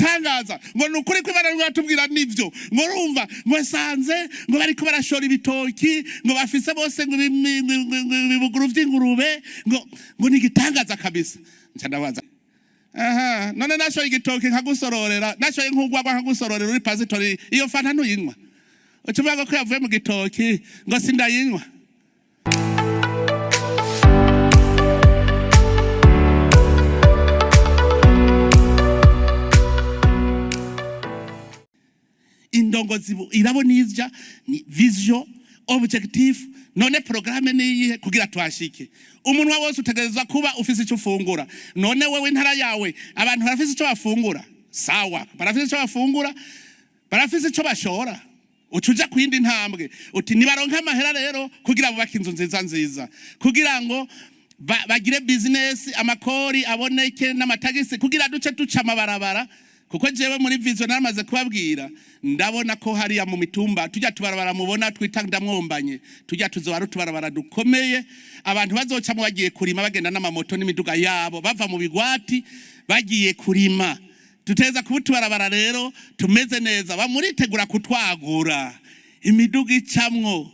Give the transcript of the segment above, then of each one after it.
igitangaza ngo nukuri kw'Imana rwatubwira nivyo ngo urumva ngo sanze ngo bariko barashora ibitoki ngo bafise bose ngo ibibuguru vy'ingurube ngo ni igitangaza kabisa ncandabaza aha none nashoye igitoki nkagusororera nashoye nk'ugwagwa nkagusororera uri pasitori iyo fanta ntuyinywa ucuvuga ko yavuye mu gitoki ngo sindayinywa Indongozi irabona izya ni vision objective none programme niyihe kugira twashike umunwa wose utegerezwa kuba ufise icyo ufungura none wewe intara yawe abantu barafise icyo bafungura sawa barafise icyo bafungura barafise icyo bashora ucuja kwindi ntambwe uti nibaronka amahera rero kugira bubaka inzu nziza kugira ngo bagire business amakori aboneke n'amatagisi kugira duce duca amabarabara kuko jewe muri vision naramaze kubabwira ndabona ko hariya mu mitumba tujya tubarabara mubona twita ndamwombanye tujya tuzoba tubarabara dukomeye abantu bazoca mu bagiye kurima bagenda n'amamoto n'imiduga yabo bava mu bigwati bagiye kurima tuteza kubutubarabara rero tumeze neza bamuritegura kutwagura imiduga icamwo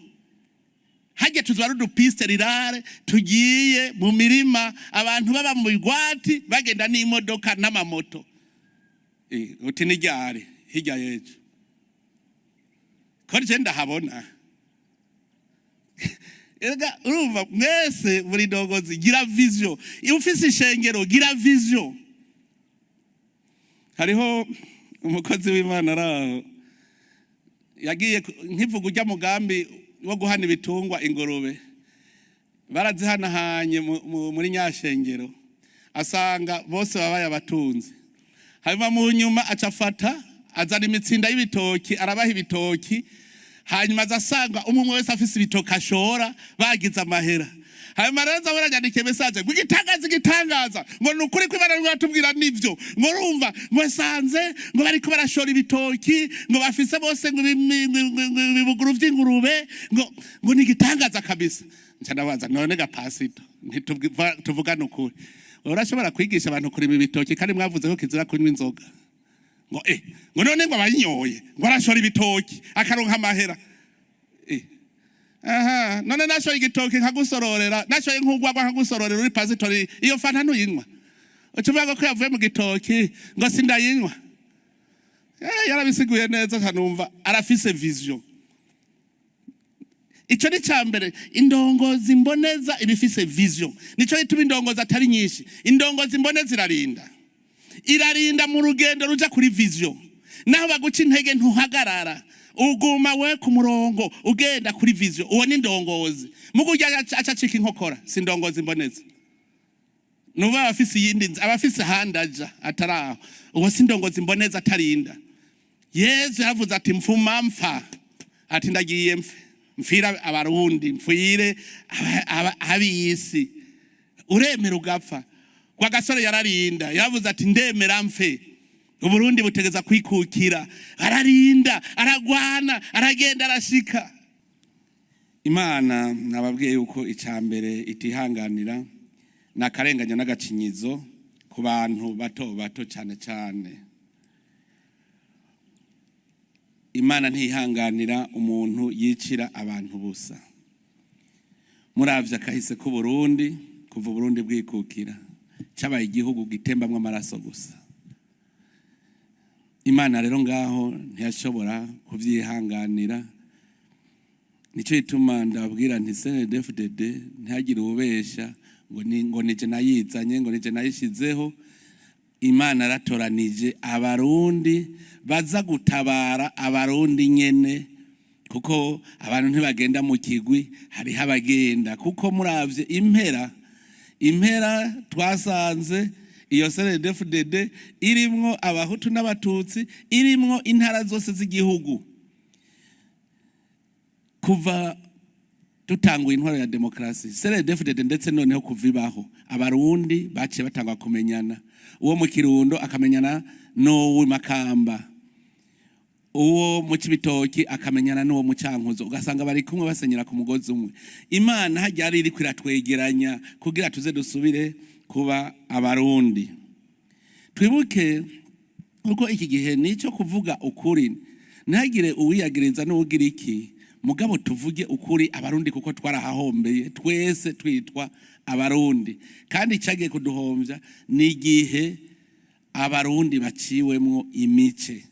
hajye tuzoba dupiste rirare tugiye mu mirima abantu baba mu bigwati bagenda n'imodoka n'amamoto uti nijyari hirya yeje ko genda habona ega urumva mwese muri Ndongozi gira vision ufise ishengero gira vision hariho umukozi w'Imana araho yagiye nkivuga ujya mugambi wo guhana ibitungwa ingurube barazihanahanye muri nyashengero asanga bose babaye abatunzi hanyuma mu nyuma acafata azana imitsinda y'ibitoki arabaha ibitoki hanyuma azasanga umwe wese afise ibitoki ashora bagize amahera hanyuma rero zabona nyandike message igitangaza ngo nukuri kw'Imana rwatubwira nivyo ngo urumva ngo sanze ngo bariko barashora ibitoki ngo bafise bose ngo ibibuguru vy'ingurube ngo ni igitangaza kabisa ncandabaza none gapasito ntituvugana ukuri urashobora kwigisha abantu kurima ibitoki kandi mwavuze ko kizira kunywa inzoga ngo none ngo abanyoye ngo arashora ibitoki akaronka amahera aha none nashoye igitoki nkagusororera nashoye nk'ugwagwa nkagusororera uri pasitori iyo fanta ntuyinywa ucuvuga ko yavuye mu gitoki ngo sindayinywa yarabisiguye neza kanumva arafise vision ico ni cyambere indongozi mboneza ibifise vision nico ituma indongozi atari nyinshi indongozi mboneza irarinda mu rugendo ruja kuri vision naho baguca intege ntuhagarara uguma we ku murongo ugenda kuri vision uwo ni ndongozi mugujya acacika inkokora si ndongozi mboneza nuba abafise yindi abafise handaja ataraho uwo si ndongozi mboneza atarinda Yesu yavuze ati mfuma mfa ati ndagiye mfira abarundi mfire abisi uremera ugapfa kwa gasore yararinda yavuze ati ndemera mfe Uburundi butegeza kwikukira ararinda aragwana aragenda arashika Imana nababwiye yuko icambere itihanganira nakarenganya n'agacinyizo ku bantu bato cyane Imana ntihanganira umuntu yicira abantu busa muravye akahise ku Burundi kuva Burundi bwikukira cabaye igihugu gitembamwe amaraso gusa Imana rero ngaho ntiyashobora kuvyihanganira nico ituma ndabwira nti CNDD-FDD ntihagire ubesha ngo nije nayizanye ngo nije nayishizeho Imana ratoranije abarundi baza gutabara abarundi nyene kuko abantu ntibagenda mu kigwi hari habagenda kuko muravye impera twasanze iyo CNDD-FDD irimwo abahutu n'abatutsi irimwo intara zose z'igihugu kuva tutanguye intwaro ya demokrasi CNDD-FDD ndetse noneho kuvibaho abarundi baciye batangwa kumenyana uwo mu Kirundo akamenyana no Makamba uwo mu Cibitoki akamenyana no mu Cankuzo ugasanga bari kumwe basenyera ku mugozi umwe Imana hajyari iri kwiratwegeranya kugira tuze dusubire kuba abarundi twibuke kuko iki gihe nico kuvuga ukuri, ntagire uwiyagiriza n'ugira iki, mugabo tuvuge ukuri abarundi kuko twarahahombeye twese twitwa abarundi, kandi cyagiye kuduhombya ni igihe abarundi baciwemwo imice,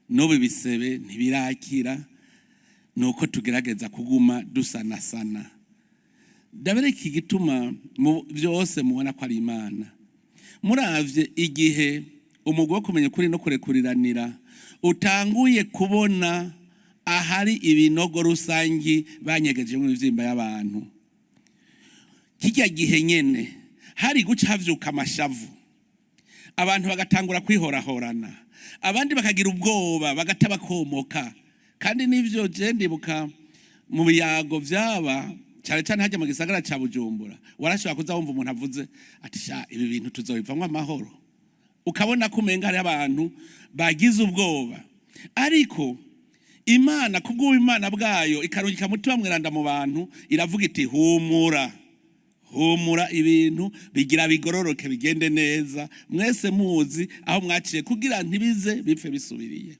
n'ubu bisebe ntibirakira, nuko tugerageza kuguma dusanasana. Dabere iki gituma byose mubona ko ari Imana. Muravye igihe umugwi wo kumenya ukuri no kurekuriranira utanguye kubona ahari ibinogo rusangi banyegeje mu bivyimba y'abantu, kijya gihe nyene hari guca havyuka amashavu, abantu bagatangura kwihorahorana, abandi bakagira ubwoba bagataba komoka. Kandi nivyo je ndibuka mu biyago vyaba cyane cyane hajya mu gisagara ca Bujumbura, warashobora kuza wumva umuntu avuze ati sha ibi bintu tuzobivamwa amahoro, ukabona kumenga hari abantu bagize ubwoba. Ariko Imana kubwo Imana bwayo ikarungika mutima mweranda mu bantu, iravuga iti humura, humura, ibintu bigira bigororoke bigende neza, mwese muzi aho mwaciye kugira ntibize bipfe bisubiriye.